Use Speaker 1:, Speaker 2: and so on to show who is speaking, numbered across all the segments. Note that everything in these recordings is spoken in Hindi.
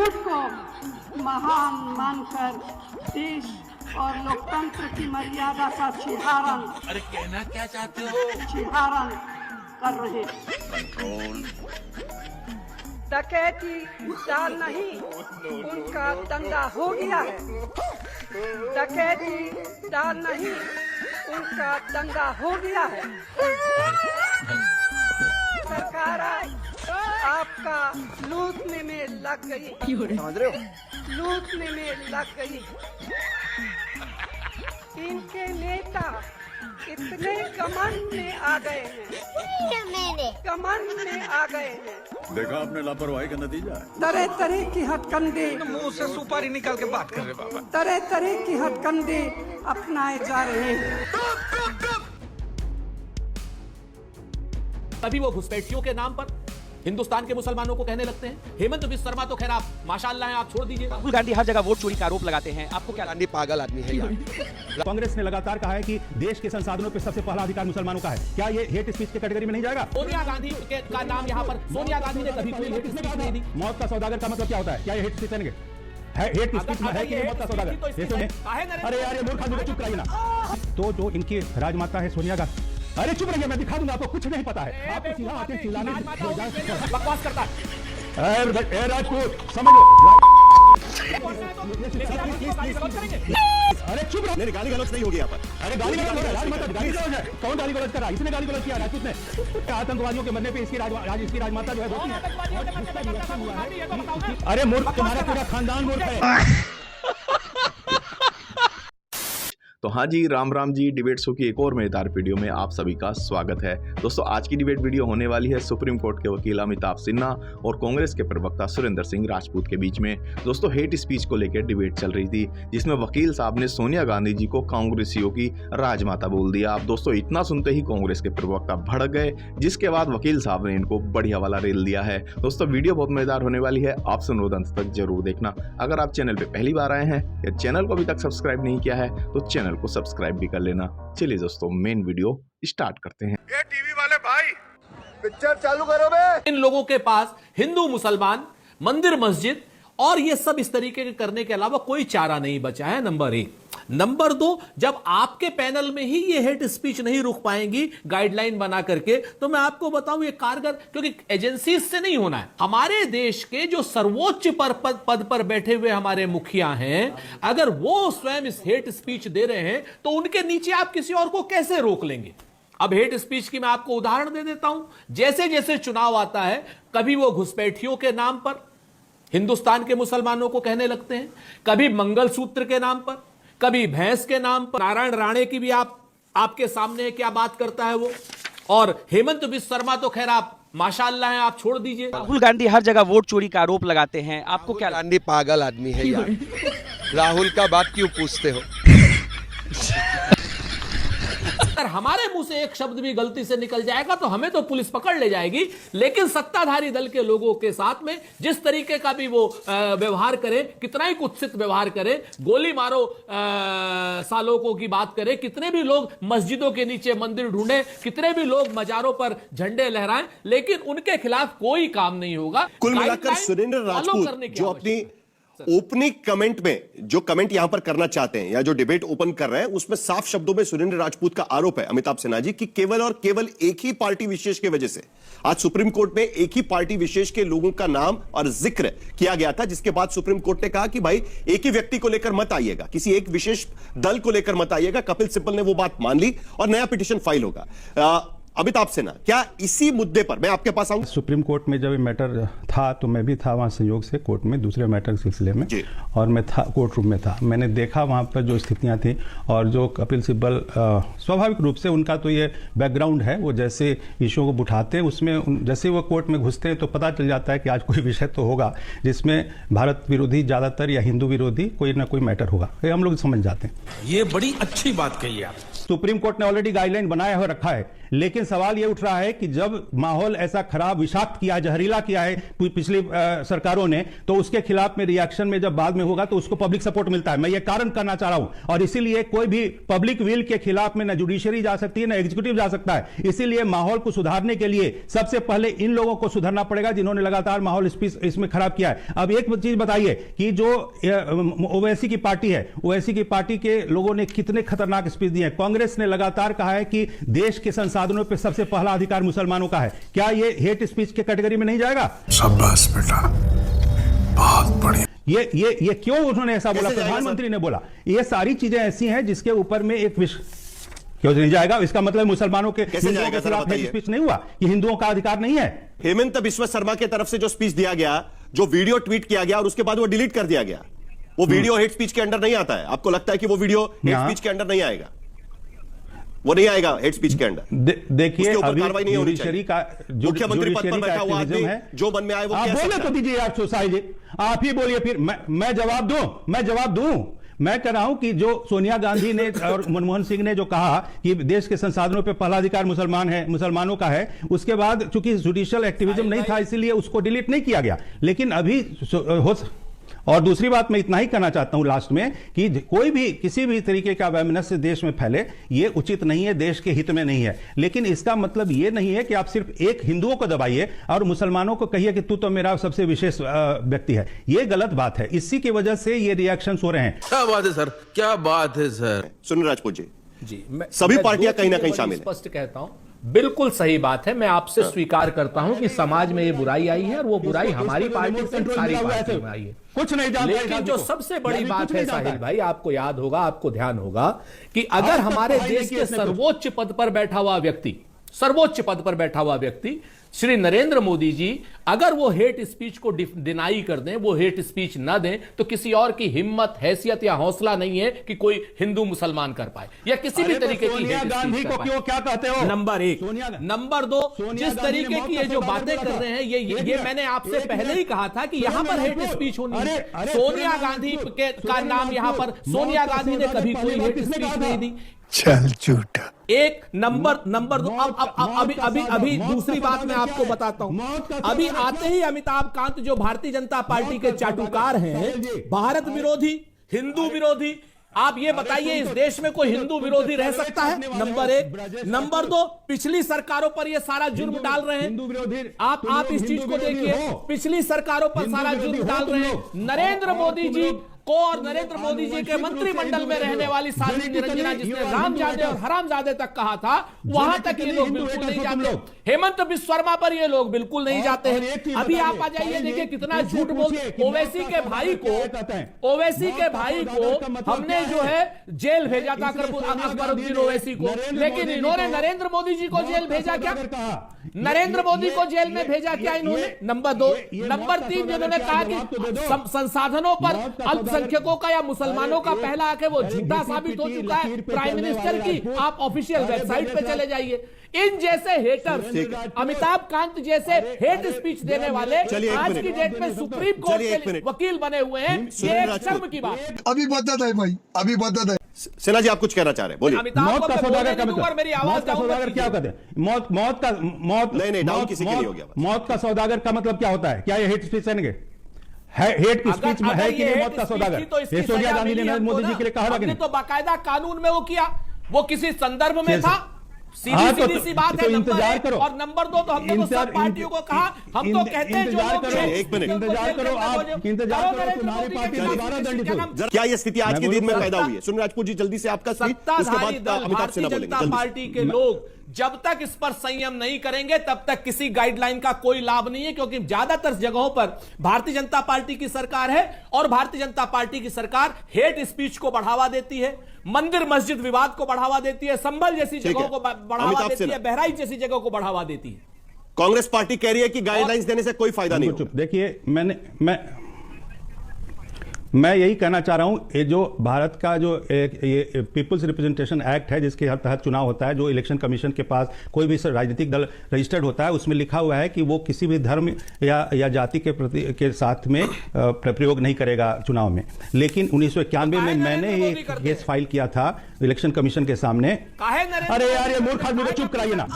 Speaker 1: यूनिट को महान मानकर देश और लोकतंत्र की मर्यादा का छिहारन,
Speaker 2: अरे कहना क्या चाहते हो?
Speaker 1: छिहारन कर रहे हैं। डकैती चाल नहीं, उनका दंगा हो गया है। डकैती चाल नहीं, उनका दंगा हो गया है। सरकार आपका लूटने में लग गई,
Speaker 3: समझ रहे हो?
Speaker 1: लूटने में लग गई। इनके नेता इतने घमंड में आ गए हैं, घमंड में आ गए हैं।
Speaker 4: देखा आपने लापरवाही का नतीजा है।
Speaker 1: तरह तरह की हथकंडे,
Speaker 2: मुंह से सुपारी निकाल के बात कर रहे बाबा।
Speaker 1: तरह तरह की हथकंडे अपनाए जा रहे हैं।
Speaker 5: तभी वो घुसपैठियों के नाम पर हिंदुस्तान के मुसलमानों को कहने लगते हैं। हेमंत बिस्वा शर्मा तो खैर आप माशाअल्लाह हैं, आप छोड़ दीजिए।
Speaker 6: राहुल गांधी हर जगह वोट चोरी का आरोप लगाते हैं, आपको क्या?
Speaker 3: गांधी पागल आदमी है यार।
Speaker 7: कांग्रेस ने लगातार कहा है कि देश के संसाधनों पर सबसे पहला अधिकार मुसलमानों का है। क्या ये हेट स्पीच की कैटेगरी में नहीं जाएगा?
Speaker 5: सोनिया गांधी का नाम यहाँ पर, सोनिया गांधी ने कभी कोई हेट स्पीच नहीं दी।
Speaker 7: मौत का सौदागर का मतलब क्या होता है? क्या ये हेट स्पीच है? हेट स्पीच है कि मौत का सौदागर? अरे यार ये मूर्ख आदमी को चुप कराइए ना। तो जो इनकी राजमाता है सोनिया गांधी, अरे चुप रहिए, मैं दिखा दूंगा आपको, कुछ नहीं पता है। आपको सीधा आते चिल्लाने
Speaker 5: बकवास करता है।
Speaker 7: राजपूत समझ लो। अरे चुप रहो, गाली गलौज नहीं होगी यहाँ पर। अरे गाली गलौज हो रहा है, राजमाता गाली गलौज है। कौन गाली गलौज कर रहा है? इसने गाली गलौज किया, राजपूत ने। आतंकवादियों के मरने पे इसकी राजमाता जो है रोती है। अरे मूर्ख, तुम्हारा पूरा खानदान मूर्ख है।
Speaker 8: तो हाँ जी, राम राम जी। डिबेट शो की एक और मजेदार वीडियो में आप सभी का स्वागत है। दोस्तों आज की डिबेट वीडियो होने वाली है सुप्रीम कोर्ट के वकील अमिताभ सिन्हा और कांग्रेस के प्रवक्ता सुरेंद्र सिंह राजपूत के बीच में। दोस्तों हेट स्पीच को लेकर डिबेट चल रही थी, जिसमें वकील साहब ने सोनिया गांधी जी को कांग्रेसियों की राजमाता बोल दिया। अब दोस्तों इतना सुनते ही कांग्रेस के प्रवक्ता भड़क गए, जिसके बाद वकील साहब ने इनको बढ़िया वाला रेल दिया है। दोस्तों वीडियो बहुत मजेदार होने वाली है, आप सुनो अंत तक जरूर देखना। अगर आप चैनल पर पहली बार आए हैं या चैनल को अभी तक सब्सक्राइब नहीं किया है तो चैनल को सब्सक्राइब भी कर लेना। चलिए दोस्तों मेन वीडियो स्टार्ट करते हैं।
Speaker 4: ये टीवी वाले भाई
Speaker 3: पिक्चर चालू करो बे।
Speaker 5: इन लोगों के पास हिंदू मुसलमान, मंदिर मस्जिद और ये सब इस तरीके के करने के अलावा कोई चारा नहीं बचा है, नंबर एक। नंबर दो, जब आपके पैनल में ही ये हेट स्पीच नहीं रुक पाएंगी गाइडलाइन बना करके, तो मैं आपको बताऊं ये कारगर, क्योंकि एजेंसी से नहीं होना है। हमारे देश के जो सर्वोच्च पद पर बैठे हुए हमारे मुखिया हैं, अगर वो स्वयं इस हेट स्पीच दे रहे हैं तो उनके नीचे आप किसी और को कैसे रोक लेंगे? अब हेट स्पीच की मैं आपको उदाहरण दे देता हूं। जैसे जैसे चुनाव आता है, कभी वो घुसपैठियों के नाम पर हिंदुस्तान के मुसलमानों को कहने लगते हैं, कभी मंगलसूत्र के नाम पर, कभी भैंस के नाम पर। नारायण राणे की भी आपके सामने क्या बात करता है वो। और हेमंत बिस्वा शर्मा तो खैर आप माशाअल्लाह हैं, आप छोड़ दीजिए।
Speaker 6: राहुल गांधी हर जगह वोट चोरी का आरोप लगाते हैं, आपको क्या?
Speaker 3: गांधी पागल आदमी है यार। राहुल का बात क्यों पूछते हो?
Speaker 5: अगर हमारे मुंह से एक शब्द भी गलती से निकल जाएगा तो हमें तो पुलिस पकड़ ले जाएगी, लेकिन सत्ताधारी दल के लोगों के साथ में जिस तरीके का भी वो व्यवहार करे, कितना ही कुत्सित व्यवहार करे, गोली मारो सालों की बात करे, कितने भी लोग मस्जिदों के नीचे मंदिर ढूंढे, कितने भी लोग मजारों पर झंडे लहराएं, लेकिन उनके खिलाफ कोई काम नहीं होगा।
Speaker 9: कुल मिलाकर सुरेंद्र राजपूत जो अपनी ओपनिंग कमेंट में जो कमेंट यहां पर करना चाहते हैं या जो डिबेट ओपन कर रहे हैं, उसमें साफ शब्दों में सुरेंद्र राजपूत का आरोप है अमिताभ सिन्हा जी की केवल और केवल एक ही पार्टी विशेष की वजह से आज सुप्रीम कोर्ट में एक ही पार्टी विशेष के लोगों का नाम और जिक्र किया गया था, जिसके बाद सुप्रीम कोर्ट ने कहा कि भाई एक ही व्यक्ति को लेकर मत आइएगा, किसी एक विशेष दल को लेकर मत आइएगा। कपिल सिब्बल ने वो बात मान ली और नया पिटीशन फाइल होगा। अमिताभ सिन्हा, क्या इसी मुद्दे पर मैं आपके पास आऊं?
Speaker 7: सुप्रीम कोर्ट में जब ये मैटर था तो मैं भी था वहाँ संयोग से कोर्ट में दूसरे मैटर के सिलसिले में, और मैं था कोर्ट रूम में था। मैंने देखा वहाँ पर जो स्थितियाँ थी और जो कपिल सिब्बल स्वाभाविक रूप से उनका तो ये बैकग्राउंड है, वो जैसे इशू को उठाते हैं उसमें जैसे वो कोर्ट में घुसते हैं तो पता चल जाता है कि आज कोई विषय तो होगा जिसमें भारत विरोधी ज़्यादातर या हिंदू विरोधी कोई ना कोई मैटर होगा, ये हम लोग समझ जाते हैं।
Speaker 2: ये बड़ी अच्छी बात कही आप।
Speaker 7: सुप्रीम कोर्ट ने ऑलरेडी गाइडलाइन बनाया हुआ रखा है, लेकिन सवाल यह उठ रहा है कि जब माहौल ऐसा खराब, विषाक्त किया, जहरीला किया है पिछली सरकारों ने, तो उसके खिलाफ में रिएक्शन में जब बाद में होगा तो उसको पब्लिक सपोर्ट मिलता है। मैं ये कारण करना चाह रहा हूं, और इसीलिए कोई भी पब्लिक विल के खिलाफ में न जुडिशरी जा सकती है, न एग्जीक्यूटिव जा सकता है। इसीलिए माहौल को सुधारने के लिए सबसे पहले इन लोगों को सुधरना पड़ेगा जिन्होंने लगातार माहौल इसमें खराब किया है। अब एक चीज बताइए कि जो ओवैसी की पार्टी है, ओवैसी की पार्टी के लोगों ने कितने खतरनाक स्पीच दिए हैं। कांग्रेस ने लगातार कहा है कि देश के संसाधनों पर सबसे पहला अधिकार मुसलमानों का है। क्या ये हेट स्पीच के कैटेगरी में नहीं जाएगा?
Speaker 4: शाबाश बेटा, बहुत बढ़िया।
Speaker 7: ये क्यों उन्होंने ऐसा बोला? प्रधानमंत्री ने बोला। ये सारी चीजें ऐसी हैं जिसके ऊपर में एक क्यों नहीं जाएगा? इसका मतलब मुसलमानों के हिंदुओं के खिलाफ हेट स्पीच नहीं हुआ, कि हिंदुओं का अधिकार नहीं है।
Speaker 9: हेमंत बिस्वा शर्मा की तरफ से जो स्पीच दिया गया, जो वीडियो ट्वीट किया गया और उसके बाद वो डिलीट कर दिया गया, वो वीडियो हेट स्पीच के अंडर नहीं आता है। आपको लगता है कि वो वीडियो हेट स्पीच के अंडर नहीं आएगा? वो नहीं आएगा हेट स्पीच के अंडर।
Speaker 7: देखिए, अभी जुडिशरी का
Speaker 9: मुख्यमंत्री पद पर बैठा हुआ आदमी जो मन में आए वो
Speaker 7: आप बोले तो दीजिए, आप सोसाई जी, आप ही बोलिए, फिर मैं जवाब दूं। मैं कह रहा हूं कि जो सोनिया गांधी ने और मनमोहन सिंह ने जो कहा कि देश के संसाधनों पे पहला अधिकार मुसलमानों का है, उसके बाद चूंकि जुडिशियल एक्टिविज्म नहीं था इसलिए उसको डिलीट नहीं किया गया। लेकिन अभी और दूसरी बात मैं इतना ही कहना चाहता हूं लास्ट में कि कोई भी किसी भी तरीके का वैमनस्य देश में फैले, ये उचित नहीं है, देश के हित में नहीं है। लेकिन इसका मतलब ये नहीं है कि आप सिर्फ एक हिंदुओं को दबाइए और मुसलमानों को कहिए कि तू तो मेरा सबसे विशेष व्यक्ति है। ये गलत बात है। इसी की वजह से ये रिएक्शन हो रहे हैं।
Speaker 3: क्या बात है सर, क्या बात है सर।
Speaker 9: सुनील राजपूत
Speaker 5: जी,
Speaker 9: सभी पार्टियां कहीं ना कहीं शामिल हैं।
Speaker 5: स्पष्ट कहता हूं, बिल्कुल सही बात है। मैं आपसे स्वीकार करता हूं कि समाज में ये बुराई आई है और वो बुराई हमारी पार्टी से सारी पार्टी में आई है,
Speaker 7: कुछ नहीं जानता।
Speaker 5: लेकिन जो सबसे बड़ी बात है साहिल भाई, आपको याद होगा, आपको ध्यान होगा कि अगर हमारे देश के सर्वोच्च पद पर बैठा हुआ व्यक्ति श्री नरेंद्र मोदी जी अगर वो हेट स्पीच को डिनाई कर दें, वो हेट स्पीच न दें, तो किसी और की हिम्मत, हैसियत या हौसला नहीं है कि कोई हिंदू मुसलमान कर पाए या किसी भी तरीके की हेट
Speaker 7: गांधी को क्यों क्या कहते हो?
Speaker 5: नंबर एक। नंबर दो, जिस तरीके की ये जो बातें कर रहे हैं, ये मैंने आपसे पहले ही कहा था कि यहां पर हेट स्पीच होनी है। सोनिया गांधी का नाम यहां पर, सोनिया गांधी ने कभी कोई हेट स्पीच नहीं दी।
Speaker 4: चल झूठा।
Speaker 5: एक नंबर दो, अभी दूसरी बात मैं आपको बताता हूं। अभी आते ही अमिताभ कांत जो भारतीय जनता पार्टी के चाटुकार हैं, भारत विरोधी, हिंदू विरोधी, आप ये बताइए इस देश में कोई हिंदू विरोधी रह सकता है? नंबर एक। नंबर दो, पिछली सरकारों पर ये सारा जुर्म डाल रहे हैं। आप इस चीज को देखिए, पिछली सरकारों पर सारा जुर्म डाल रहे हैं। नरेंद्र मोदी जी को और नरेंद्र मोदी जी के मंत्रिमंडल में रहने वाली साध्वी निरंजना, जिसने रामजादे और हरामजादे तक कहा था, वहां तक ये लोग बिल्कुल नहीं जाते। हेमंत बिस्वा शर्मा पर ये लोग बिल्कुल नहीं जाते हैं। अभी आप आ जाइए, देखिए कितना झूठ बोलते। ओवैसी के भाई को हमने जो है जेल भेजा था, अकबरुद्दीन ओवैसी को, लेकिन इन्होंने नरेंद्र मोदी जी को जेल भेजा क्या? नरेंद्र मोदी को जेल में भेजा क्या इन्होंने? नंबर दो। नंबर तीन, जिन्होंने कहा कि संसाधनों पर अल्पसंख्यकों का या मुसलमानों का पहला हक है, वो झूठा साबित हो चुका है। प्राइम मिनिस्टर की आप ऑफिशियल वेबसाइट पे चले जाइए। इन जैसे हेटर्स, अमिताभ कांत जैसे हेट स्पीच देने वाले आज की डेट में सुप्रीम कोर्ट के वकील बने हुए हैं। ये एक शर्म की बात है।
Speaker 4: अभी बता है भाई, अभी बता है।
Speaker 9: सेना जी, आप कुछ कहना चाह रहे हैं, बोलिए।
Speaker 7: मौत का सौदागर का मतलब, मेरी आवाज का सौदागर क्या कहते हैं?
Speaker 9: नहीं, डाउन किसी के नहीं हो गया।
Speaker 7: मौत का सौदागर का मतलब क्या होता है? क्या ये हेट स्पीच है? हेट स्पीच में है कि नहीं मौत का सौदागर? सोनिया गांधी ने नरेंद्र मोदी जी के लिए कहा कि नहीं?
Speaker 5: तो बाकायदा कानून में वो किया, वो किसी संदर्भ में था। सीधी सी बात है।
Speaker 7: इंतजार करो।
Speaker 5: और नंबर दो, तो हमने तो सब पार्टियों को कहा, हम तो कहते हैं जो लोग
Speaker 9: एक मिनट
Speaker 7: इंतजार करो, आप इंतजार करो, तुम्हारी पार्टी दोबारा दंडित हो।
Speaker 9: क्या ये स्थिति आज के दिन में पैदा हुई है? सुनील राजपूत जी, जल्दी से आपका स्पीच, उसके बाद अमिताभ सिन्हा बोलेंगे।
Speaker 5: भारतीय जनता पार्टी के लोग जब तक इस पर संयम नहीं करेंगे, तब तक किसी गाइडलाइन का कोई लाभ नहीं है, क्योंकि ज्यादातर जगहों पर भारतीय जनता पार्टी की सरकार है और भारतीय जनता पार्टी की सरकार हेट स्पीच को बढ़ावा देती है, मंदिर मस्जिद विवाद को बढ़ावा देती है, संभल जैसी जगहों को बढ़ावा देती है, बहराइच जैसी जगहों को बढ़ावा देती है।
Speaker 9: कांग्रेस पार्टी कह रही है कि गाइडलाइंस देने से कोई फायदा नहीं होगा।
Speaker 7: देखिए, मैं यही कहना चाह रहा हूं, ये जो भारत का जो ये पीपुल्स रिप्रेजेंटेशन एक्ट है, जिसके तहत चुनाव होता है, जो इलेक्शन कमीशन के पास कोई भी राजनीतिक दल रजिस्टर्ड होता है, उसमें लिखा हुआ है कि वो किसी भी धर्म या जाति के साथ में प्रयोग नहीं करेगा चुनाव में। लेकिन 1991 में मैंने ही केस फाइल किया था इलेक्शन कमीशन के सामने। अरे यार, ये मूर्ख आदमी को चुप कराइए ना।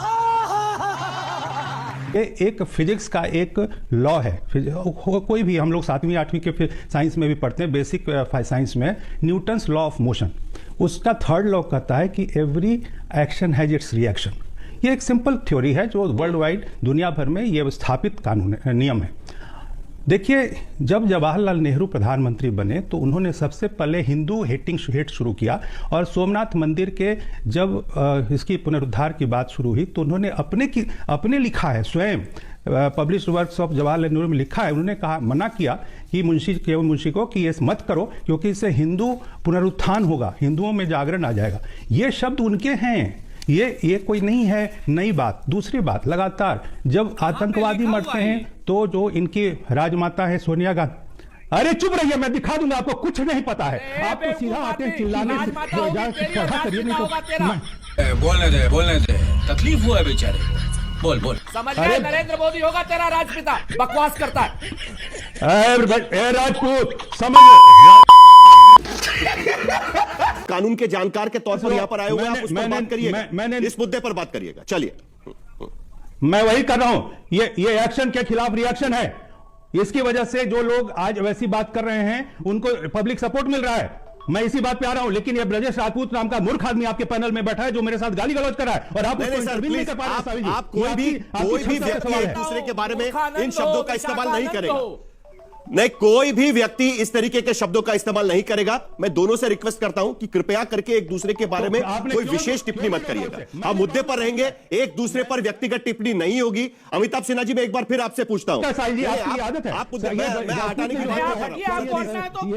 Speaker 7: ये एक फिजिक्स का एक लॉ है, कोई भी हम लोग 7वीं 8वीं के साइंस में भी पढ़ते हैं, बेसिक साइंस में, न्यूटन्स लॉ ऑफ मोशन। उसका 3rd लॉ कहता है कि every action has its reaction. ये एक सिंपल थ्योरी है जो वर्ल्ड वाइड दुनिया भर में ये स्थापित कानून नियम है। देखिए, जब जवाहरलाल नेहरू प्रधानमंत्री बने तो उन्होंने सबसे पहले हिंदू हेट शुरू किया, और सोमनाथ मंदिर के जब इसकी पुनरुद्धार की बात शुरू हुई तो उन्होंने अपने लिखा है, स्वयं published works of Jawaharlal Nehru में लिखा है, उन्होंने कहा, मना किया कि मुंशी को कि ये मत करो, क्योंकि इससे हिंदू पुनरुत्थान होगा, हिंदुओं में जागरण आ जाएगा। ये शब्द उनके हैं, ये कोई नहीं है नई बात। दूसरी बात, लगातार जब आतंकवादी मरते हैं तो जो इनकी राजमाता है सोनिया गांधी, अरे चुप रहिए, मैं दिखा दूंगा आपको, कुछ नहीं पता है। आप तो सीधा आते हैं चिल्लाने से,
Speaker 2: बोलने दे, तकलीफ हुआ है बेचारे, बोल।
Speaker 5: समझ गए, नरेंद्र मोदी होगा तेरा राजपिता, बकवास करता है।
Speaker 7: राजपूत समझ,
Speaker 9: कानून के जानकार के तौर पर यहां पर आए हुए आप उस पर बात करिएगा, इस मुद्दे पर बात करिएगा। चलिए,
Speaker 7: मैं वही कर रहा हूं, ये एक्शन के खिलाफ रिएक्शन है। इसकी वजह से जो लोग आज वैसी बात कर रहे हैं उनको पब्लिक सपोर्ट मिल रहा है। मैं इसी बात पे आ रहा हूं, लेकिन ये ब्रजेश राजपूत नाम का मूर्ख आदमी आपके पैनल में बैठा है जो मेरे साथ गाली गलौज कर रहा है, और आप
Speaker 9: कोई भी व्यक्ति एक दूसरे के बारे में इन शब्दों का इस्तेमाल नहीं करेगा। नहीं, कोई भी व्यक्ति इस तरीके के शब्दों का इस्तेमाल नहीं करेगा। मैं दोनों से रिक्वेस्ट करता हूं कि कृपया करके एक दूसरे के बारे में कोई विशेष टिप्पणी मत करिएगा। हम मुद्दे पर रहेंगे, एक दूसरे पर व्यक्तिगत टिप्पणी नहीं होगी। अमिताभ सिन्हा जी, मैं एक बार फिर आपसे पूछता हूं, आप मैं हटाने की बात कर रहा हूं।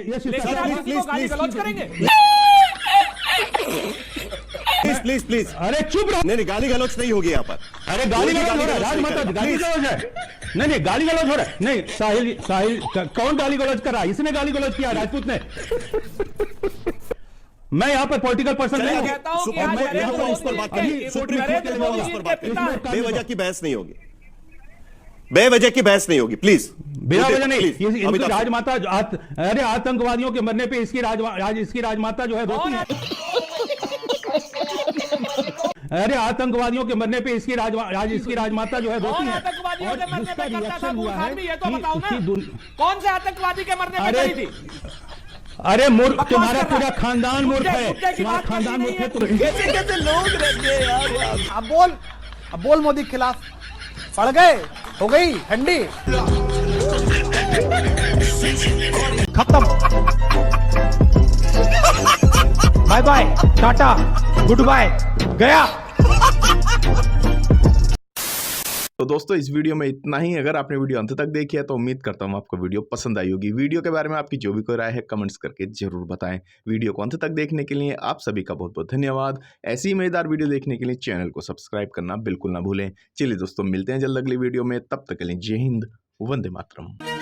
Speaker 9: प्लीज, अरे चुप रहो। नहीं, गाली गलौज नहीं होगी यहाँ पर। अरे गाली गलौज हो रहा है, राजमाता गाली गलौज है। नहीं, गाली गलौज हो रहा है। नहीं, साहिल कौन गाली गलौज कर रहा है? इसने गाली गलौज किया, राजपूत ने। मैं यहाँ पर पॉलिटिकल पर्सन नहीं हूँ। उस पर बात करिए, सुप्रीम कोर्ट के उस पर बात करिए। बेवजह की बहस नहीं होगी, बेवजह की बहस नहीं होगी, प्लीज। बिना वजह नहीं। इनकी राजमाता, अरे आतंकवादियों के मरने पे इसकी राजमाता जो है रोती है। अरे आतंकवादियों के मरने पे इसकी राजमाता जो है रोती है।
Speaker 5: आतंकवादियों के मरने पे करता था मूर्ख आदमी, ये तो बताओ ना, कौन से आतंकवादी के मरने पे करी थी?
Speaker 7: अरे मूर्ख, तुम्हारा पूरा खानदान मूर्ख है, तुम्हारा खानदान मूर्ख है।
Speaker 1: कैसे लोग रहते हैं यार। अब बोल मोदी के खिलाफ। पड़ गए, हो गई ठंडी, खत्म, bye bye, tata, goodbye, गया।
Speaker 8: तो दोस्तों, इस वीडियो में इतना ही। अगर आपने वीडियो अंत तक देखी है तो उम्मीद करता हूँ आपको वीडियो पसंद आई होगी। वीडियो के बारे में आपकी जो भी कोई राय है कमेंट्स करके जरूर बताएं। वीडियो को अंत तक देखने के लिए आप सभी का बहुत बहुत धन्यवाद। ऐसी ही मजेदार वीडियो देखने के लिए चैनल को सब्सक्राइब करना बिल्कुल ना भूलें। चलिए दोस्तों, मिलते हैं जल्द अगली वीडियो में, तब तक के लिए जय हिंद, वंदे मातरम।